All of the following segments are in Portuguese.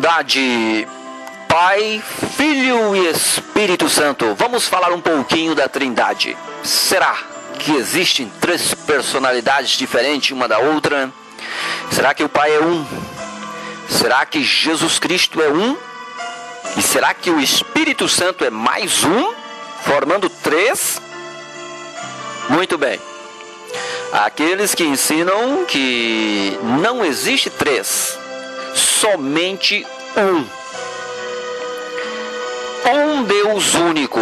Trindade, Pai, Filho e Espírito Santo. Vamos falar um pouquinho da Trindade. Será que existem três personalidades diferentes uma da outra? Será que o Pai é um? Será que Jesus Cristo é um? E será que o Espírito Santo é mais um, formando três? Muito bem. Aqueles que ensinam que não existe três, somente um. Um Deus único.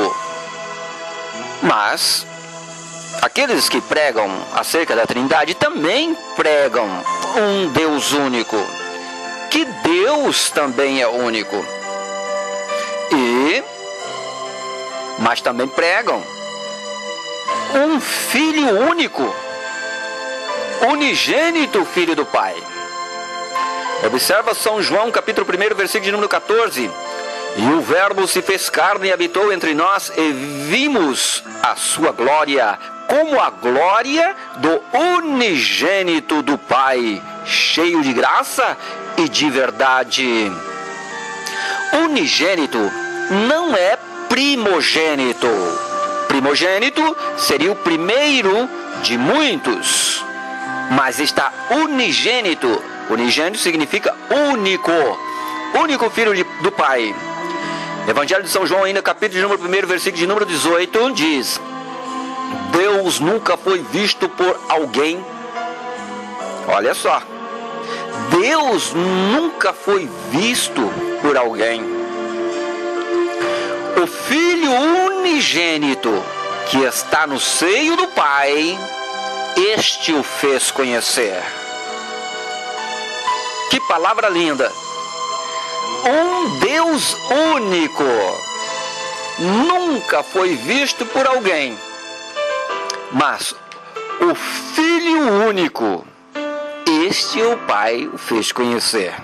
Mas aqueles que pregam acerca da Trindade também pregam um Deus único. Que Deus também é único. Mas também pregam um Filho único, unigênito Filho do Pai. Observa São João, capítulo 1, versículo de número 14. E o Verbo se fez carne e habitou entre nós, e vimos a sua glória, como a glória do unigênito do Pai, cheio de graça e de verdade. Unigênito não é primogênito. Primogênito seria o primeiro de muitos. Mas está unigênito. Unigênito significa único. Único filho do Pai. Evangelho de São João, ainda capítulo de número 1, versículo de número 18, diz: Deus nunca foi visto por alguém. Olha só. Deus nunca foi visto por alguém. O Filho unigênito que está no seio do Pai, este o fez conhecer. Que palavra linda! Um Deus único nunca foi visto por alguém, mas o Filho único, este o Pai o fez conhecer.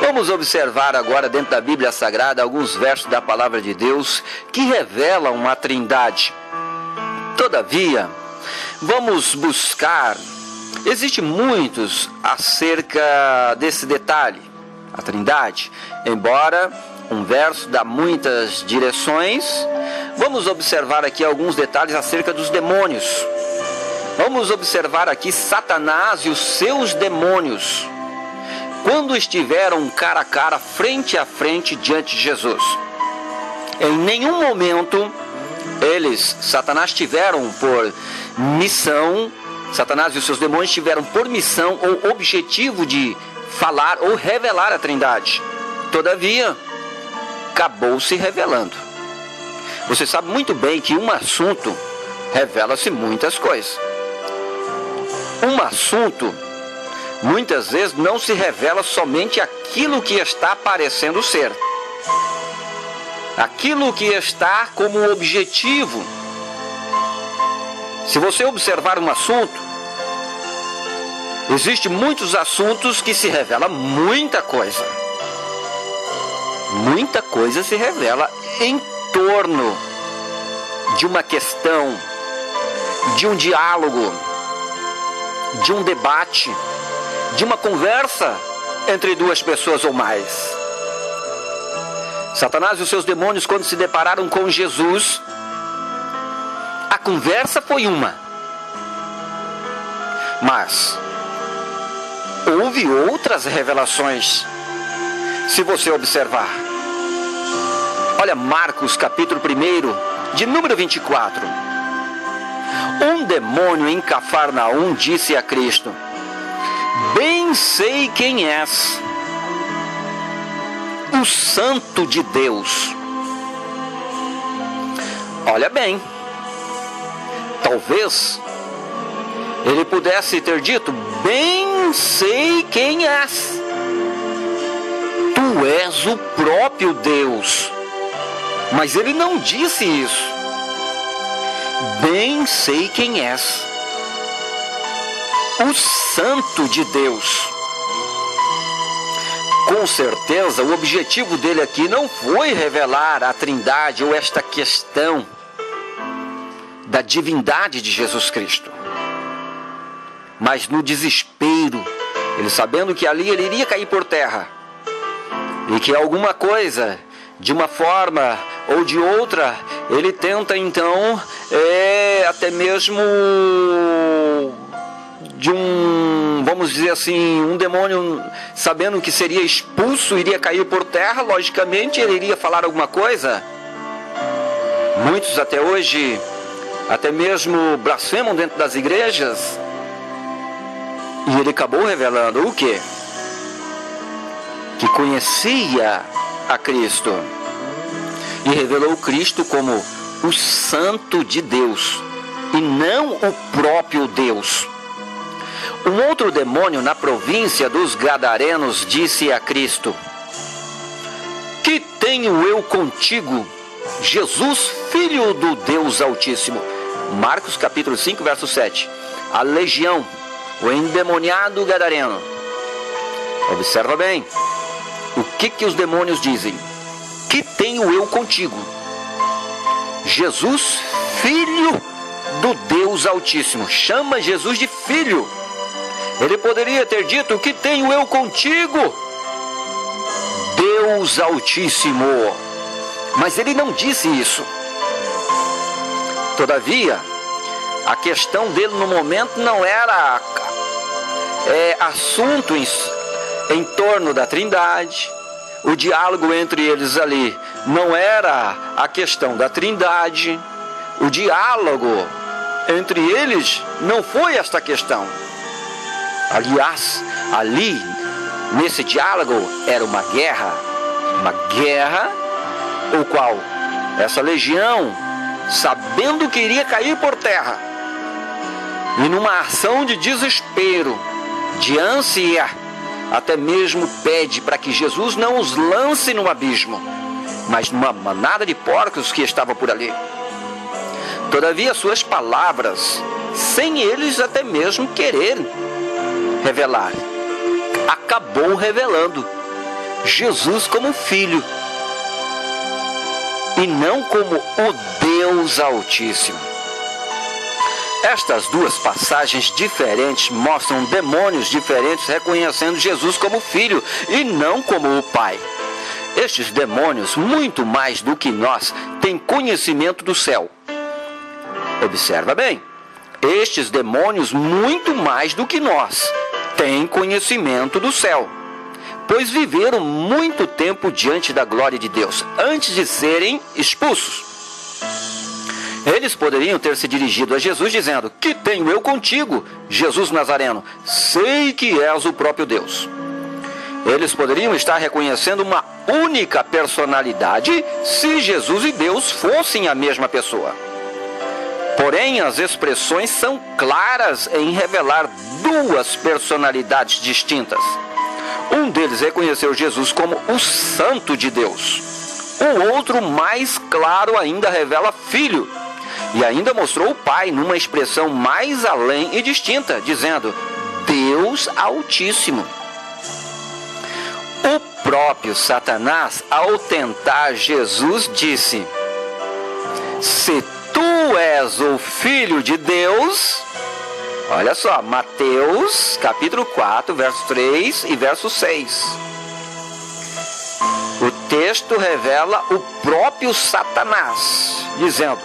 Vamos observar agora dentro da Bíblia Sagrada alguns versos da Palavra de Deus que revelam a Trindade. Todavia, vamos buscar, existem muitos acerca desse detalhe, a Trindade. Embora um verso dá muitas direções, vamos observar aqui alguns detalhes acerca dos demônios. Vamos observar aqui Satanás e os seus demônios, quando estiveram cara a cara, frente a frente, diante de Jesus. Em nenhum momento Satanás tiveram por missão, Satanás e os seus demônios tiveram por missão ou objetivo de falar ou revelar a Trindade. Todavia, acabou se revelando. Você sabe muito bem que um assunto revela-se muitas coisas. Um assunto muitas vezes não se revela somente aquilo que está parecendo ser, aquilo que está como objetivo. Se você observar um assunto, existem muitos assuntos que se revela muita coisa. Muita coisa se revela em torno de uma questão, de um diálogo, de um debate, de uma conversa entre duas pessoas ou mais. Satanás e os seus demônios, quando se depararam com Jesus, a conversa foi uma, mas houve outras revelações. Se você observar, olha Marcos capítulo 1, de número 24. Um demônio em Cafarnaum disse a Cristo: Bem sei quem és, o Santo de Deus. Olha bem, talvez ele pudesse ter dito: Bem sei quem és, tu és o próprio Deus. Mas ele não disse isso. Bem sei quem és, o Santo de Deus. Com certeza, o objetivo dele aqui não foi revelar a Trindade ou esta questão da divindade de Jesus Cristo. Mas no desespero, ele sabendo que ali ele iria cair por terra, e que alguma coisa, de uma forma ou de outra, ele tenta então, até mesmo de vamos dizer assim, um demônio, sabendo que seria expulso, iria cair por terra, logicamente ele iria falar alguma coisa. Muitos até hoje, até mesmo blasfemam dentro das igrejas, e ele acabou revelando o quê? Que conhecia a Cristo, e revelou Cristo como o Santo de Deus, e não o próprio Deus. Um outro demônio na província dos Gadarenos disse a Cristo: que tenho eu contigo, Jesus, Filho do Deus Altíssimo? Marcos capítulo 5, verso 7. A legião, o endemoniado gadareno. Observa bem. O que os demônios dizem? Que tenho eu contigo, Jesus, Filho do Deus Altíssimo. Chama Jesus de filho. Ele poderia ter dito: que tenho eu contigo, Deus Altíssimo. Mas ele não disse isso. Todavia, a questão dele no momento não era assunto em torno da Trindade. O diálogo entre eles ali não era a questão da Trindade. O diálogo entre eles não foi esta questão. Aliás, ali, nesse diálogo, era uma guerra, o qual essa legião, sabendo que iria cair por terra, e numa ação de desespero, de ânsia, até mesmo pede para que Jesus não os lance no abismo, mas numa manada de porcos que estava por ali. Todavia, suas palavras, sem eles até mesmo quererem revelar, acabou revelando Jesus como filho, e não como o Deus Altíssimo. Estas duas passagens diferentes mostram demônios diferentes reconhecendo Jesus como filho e não como o Pai. Estes demônios, muito mais do que nós, têm conhecimento do céu. Observa bem, estes demônios, muito mais do que nós, têm conhecimento do céu, pois viveram muito tempo diante da glória de Deus, antes de serem expulsos. Eles poderiam ter se dirigido a Jesus dizendo: que tenho eu contigo, Jesus Nazareno? Sei que és o próprio Deus. Eles poderiam estar reconhecendo uma única personalidade se Jesus e Deus fossem a mesma pessoa. Porém, as expressões são claras em revelar duas personalidades distintas. Um deles reconheceu Jesus como o Santo de Deus. O outro, mais claro ainda, revela Filho. E ainda mostrou o Pai numa expressão mais além e distinta, dizendo: Deus Altíssimo. O próprio Satanás, ao tentar Jesus, disse: se tu és o Filho de Deus, olha só, Mateus capítulo 4, verso 3 e verso 6. O texto revela o próprio Satanás, dizendo: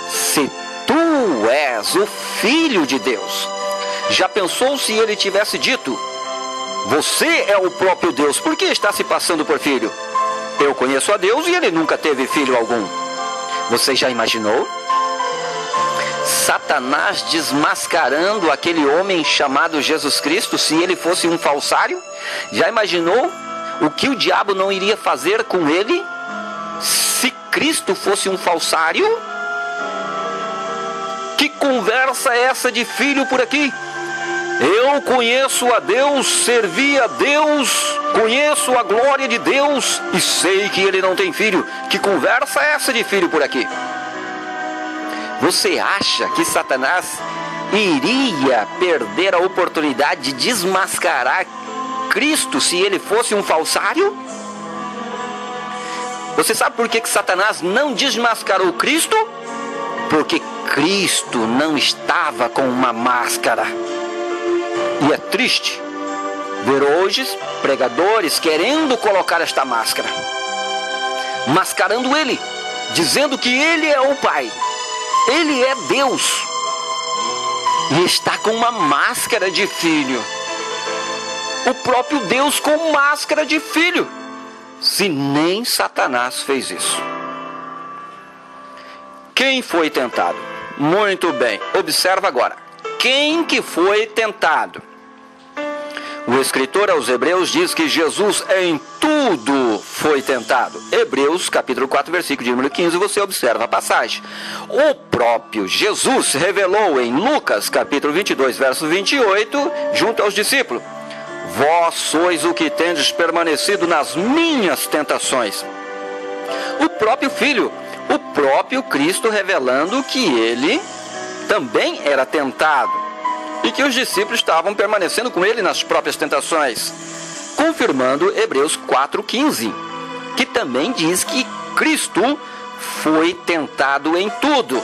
se tu és o Filho de Deus. Já pensou se ele tivesse dito: você é o próprio Deus, por que está se passando por filho? Eu conheço a Deus e ele nunca teve filho algum. Você já imaginou? Satanás desmascarando aquele homem chamado Jesus Cristo, se ele fosse um falsário? Já imaginou o que o diabo não iria fazer com ele se Cristo fosse um falsário? Que conversa é essa de filho por aqui? Eu conheço a Deus, servi a Deus, conheço a glória de Deus e sei que ele não tem filho. Que conversa é essa de filho por aqui? Você acha que Satanás iria perder a oportunidade de desmascarar Cristo se ele fosse um falsário? Você sabe por que Satanás não desmascarou Cristo? Porque Cristo não estava com uma máscara. E é triste ver hoje pregadores querendo colocar esta máscara, mascarando ele, dizendo que ele é o Pai, ele é Deus, e está com uma máscara de filho. O próprio Deus com máscara de filho, se nem Satanás fez isso. Quem foi tentado? Muito bem, observa agora. Quem que foi tentado? O escritor aos Hebreus diz que Jesus em tudo foi tentado. Hebreus capítulo 4, versículo de número 15, você observa a passagem. O próprio Jesus revelou em Lucas capítulo 22, verso 28, junto aos discípulos: vós sois o que tendes permanecido nas minhas tentações. O próprio Filho, o próprio Cristo revelando que ele também era tentado e que os discípulos estavam permanecendo com ele nas próprias tentações, confirmando Hebreus 4,15, que também diz que Cristo foi tentado em tudo.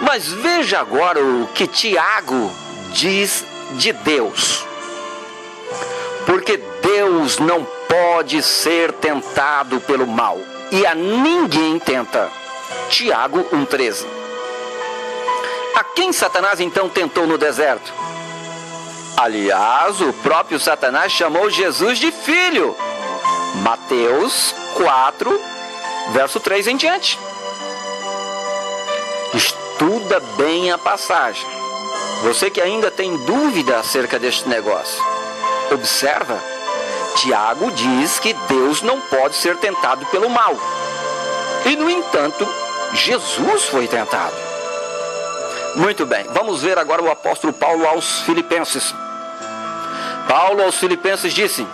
Mas veja agora o que Tiago diz de Deus. Porque Deus não pode ser tentado pelo mal, e a ninguém tenta. Tiago 1,13. A quem Satanás então tentou no deserto? Aliás, o próprio Satanás chamou Jesus de filho. Mateus 4, verso 3 em diante. Estuda bem a passagem. Você que ainda tem dúvida acerca deste negócio, observa. Tiago diz que Deus não pode ser tentado pelo mal. E, no entanto, Jesus foi tentado. Muito bem, vamos ver agora o apóstolo Paulo aos Filipenses. Paulo aos Filipenses disse: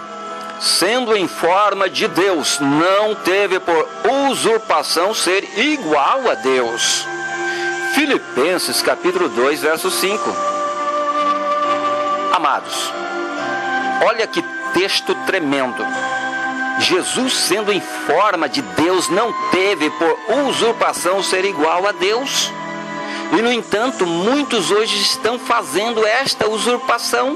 sendo em forma de Deus, não teve por usurpação ser igual a Deus. Filipenses capítulo 2, verso 5. Amados, olha que texto tremendo. Jesus, sendo em forma de Deus, não teve por usurpação ser igual a Deus. E, no entanto, muitos hoje estão fazendo esta usurpação.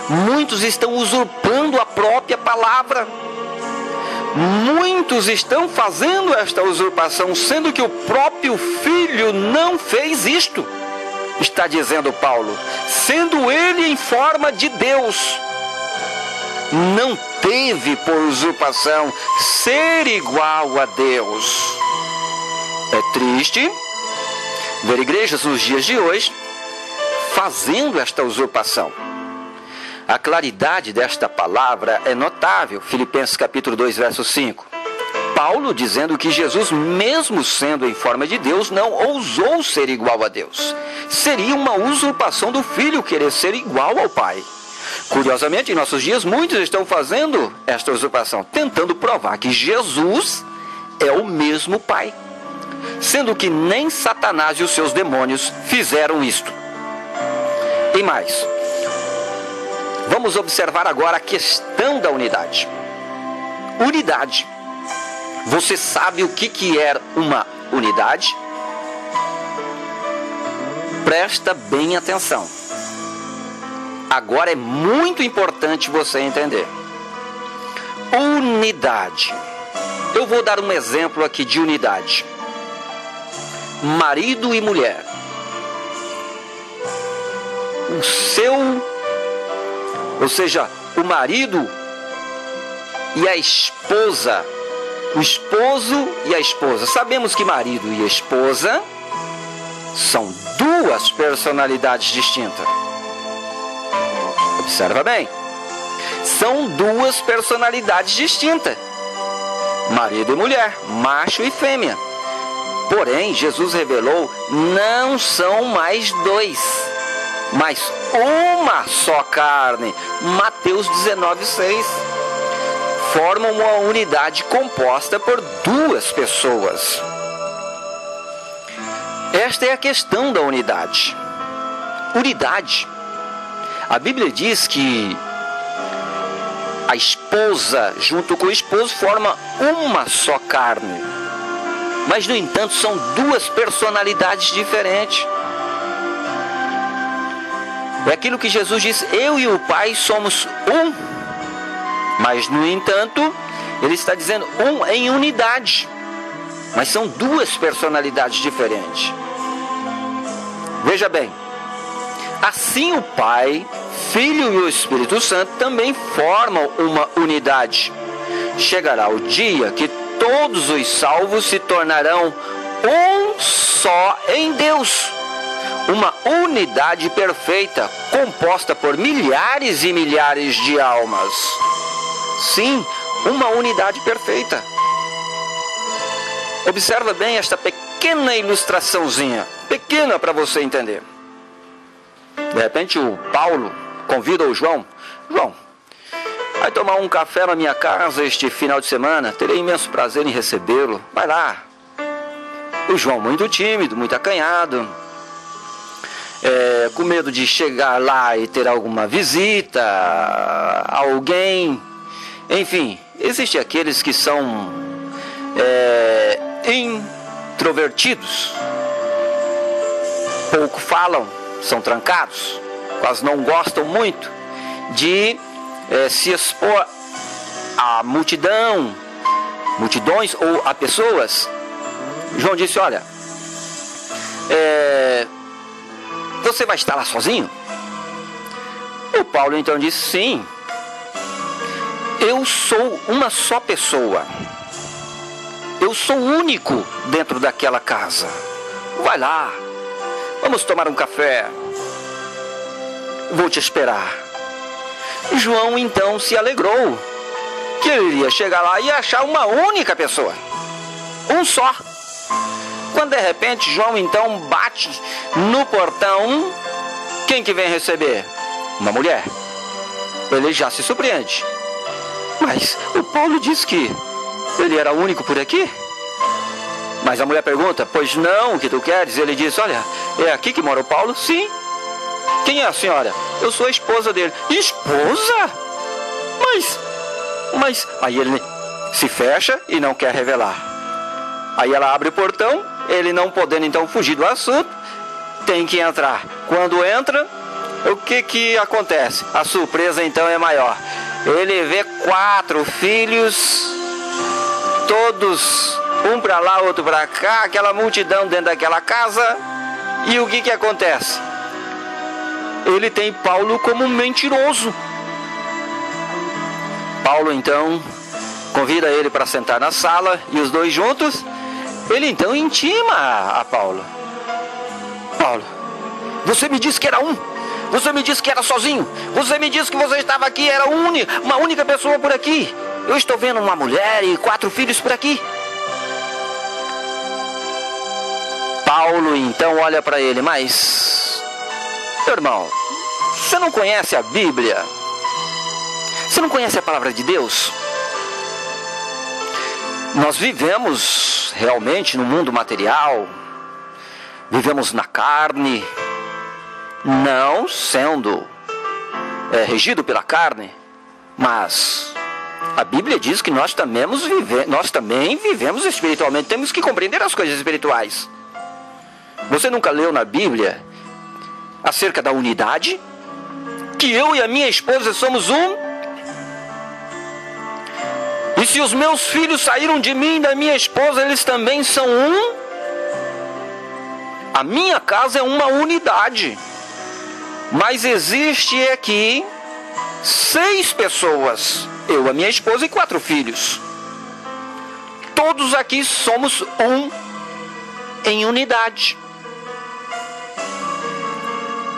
Muitos estão usurpando a própria palavra. Muitos estão fazendo esta usurpação, sendo que o próprio Filho não fez isto. Está dizendo Paulo, sendo ele em forma de Deus, não teve por usurpação ser igual a Deus. É triste ver igrejas nos dias de hoje fazendo esta usurpação. A claridade desta palavra é notável. Filipenses capítulo 2, verso 5. Paulo dizendo que Jesus, mesmo sendo em forma de Deus, não ousou ser igual a Deus. Seria uma usurpação do Filho querer ser igual ao Pai. Curiosamente, em nossos dias, muitos estão fazendo esta usurpação, tentando provar que Jesus é o mesmo Pai, sendo que nem Satanás e os seus demônios fizeram isto. E mais, vamos observar agora a questão da unidade. Unidade. Você sabe o que é uma unidade? Presta bem atenção. Agora é muito importante você entender. Unidade. Eu vou dar um exemplo aqui de unidade. Marido e mulher. Ou seja, o marido e a esposa, o esposo e a esposa. Sabemos que marido e esposa são duas personalidades distintas. Observa bem. São duas personalidades distintas. Marido e mulher, macho e fêmea. Porém, Jesus revelou, não são mais dois, mas uma só carne. Mateus 19,6. Formam uma unidade composta por duas pessoas. Esta é a questão da unidade. Unidade. A Bíblia diz que a esposa junto com o esposo forma uma só carne. Mas, no entanto, são duas personalidades diferentes. É aquilo que Jesus disse: eu e o Pai somos um. Mas, no entanto, ele está dizendo um em unidade. Mas são duas personalidades diferentes. Veja bem, assim o Pai, Filho e o Espírito Santo também formam uma unidade. Chegará o dia que todos os salvos se tornarão um só em Deus. Uma unidade perfeita, composta por milhares e milhares de almas. Sim, uma unidade perfeita. Observa bem esta pequena ilustraçãozinha, pequena para você entender. De repente o Paulo convida o João: João, vai tomar um café na minha casa este final de semana, terei imenso prazer em recebê-lo, vai lá. O João, muito tímido, muito acanhado, com medo de chegar lá e ter alguma visita, alguém. Enfim, existem aqueles que são introvertidos, pouco falam, são trancados, quase não gostam muito de se expor a multidões ou a pessoas. João disse: olha, você vai estar lá sozinho? O Paulo então disse: sim, eu sou uma só pessoa, eu sou único dentro daquela casa. Vai lá, vamos tomar um café, vou te esperar. João então se alegrou que ele iria chegar lá e achar uma única pessoa, um só. Quando de repente João então bate no portão, quem que vem receber? Uma mulher. Ele já se surpreende: mas o Paulo disse que ele era único por aqui. Mas a mulher pergunta: pois não, o que tu queres? Ele diz: olha, é aqui que mora o Paulo? Sim. Quem é a senhora? Eu sou a esposa dele. Esposa? Mas... Aí ele se fecha e não quer revelar. Aí ela abre o portão, ele não podendo então fugir do assunto, tem que entrar. Quando entra, o que acontece? A surpresa então é maior. Ele vê 4 filhos, todos um para lá, outro para cá, aquela multidão dentro daquela casa. E o que acontece? Ele tem Paulo como um mentiroso. Paulo então convida ele para sentar na sala e os dois juntos. Ele então intima a Paulo: Paulo, você me disse que era um. Você me disse que era sozinho. Você me disse que você estava aqui, era uma única pessoa por aqui. Eu estou vendo uma mulher e 4 filhos por aqui. Paulo então olha para ele: mas, meu irmão, você não conhece a Bíblia? Você não conhece a palavra de Deus? Nós vivemos realmente no mundo material, vivemos na carne, não sendo regido pela carne, mas a Bíblia diz que nós também vivemos espiritualmente, temos que compreender as coisas espirituais. Você nunca leu na Bíblia acerca da unidade? Que eu e a minha esposa somos um? E se os meus filhos saíram de mim e da minha esposa, eles também são um? A minha casa é uma unidade. Mas existe aqui 6 pessoas. Eu, a minha esposa e 4 filhos. Todos aqui somos um em unidade.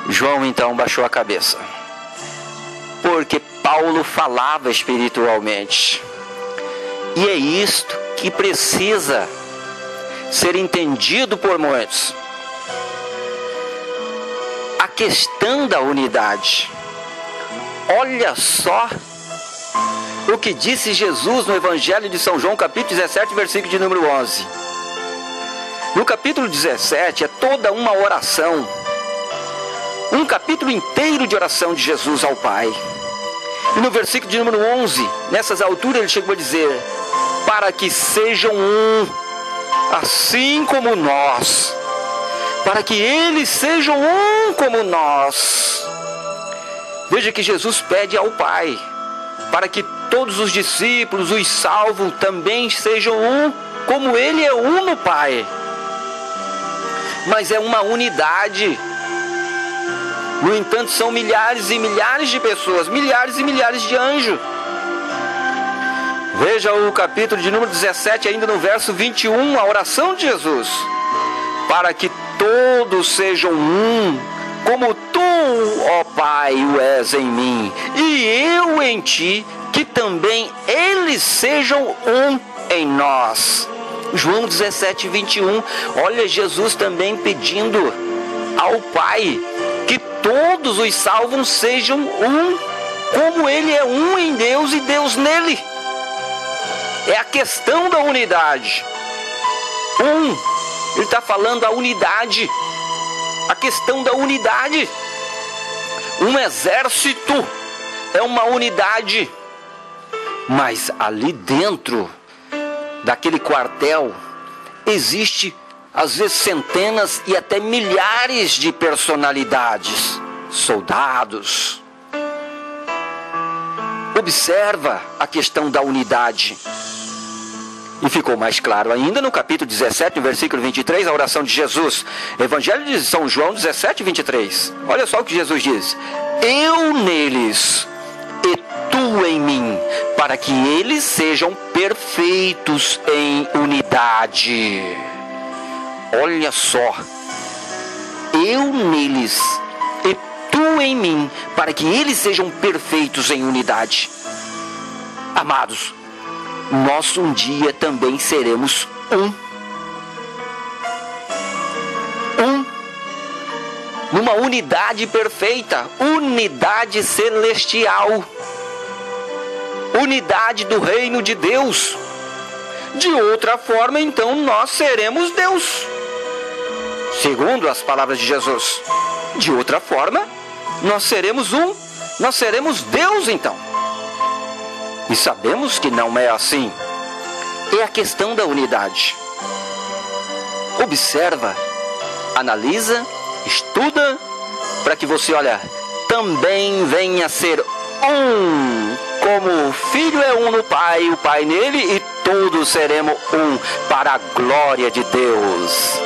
João então baixou a cabeça, porque Paulo falava espiritualmente. E é isto que precisa ser entendido por muitos. A questão da unidade. Olha só o que disse Jesus no Evangelho de São João, capítulo 17, versículo de número 11. No capítulo 17 é toda uma oração. Um capítulo inteiro de oração de Jesus ao Pai. E no versículo de número 11, nessas alturas ele chegou a dizer: para que sejam um, assim como nós. Para que eles sejam um como nós. Veja que Jesus pede ao Pai para que todos os discípulos, os salvos, também sejam um, como Ele é um no Pai. Mas é uma unidade. No entanto, são milhares e milhares de pessoas, milhares e milhares de anjos. Veja o capítulo de número 17, ainda no verso 21, a oração de Jesus. Para que todos sejam um, como tu, ó Pai, o és em mim, e eu em ti, que também eles sejam um em nós. João 17, 21, olha Jesus também pedindo ao Pai que todos os salvos sejam um, como Ele é um em Deus e Deus nele. É a questão da unidade. Ele está falando a unidade, a questão da unidade. Um exército é uma unidade, mas ali dentro daquele quartel existe às vezes centenas e até milhares de personalidades, soldados. Observa a questão da unidade. E ficou mais claro ainda no capítulo 17, no versículo 23, a oração de Jesus. Evangelho de São João 17, 23. Olha só o que Jesus diz. Eu neles e tu em mim, para que eles sejam perfeitos em unidade. Olha só. Eu neles e tu em mim, para que eles sejam perfeitos em unidade. Amados, nós um dia também seremos numa unidade perfeita, unidade celestial, unidade do reino de Deus. De outra forma, então, nós seremos Deus, segundo as palavras de Jesus. De outra forma, nós seremos Deus, então. E sabemos que não é assim. É a questão da unidade. Observa, analisa, estuda, para que você, também venha a ser um, como o Filho é um no Pai, o Pai nele, e todos seremos um para a glória de Deus.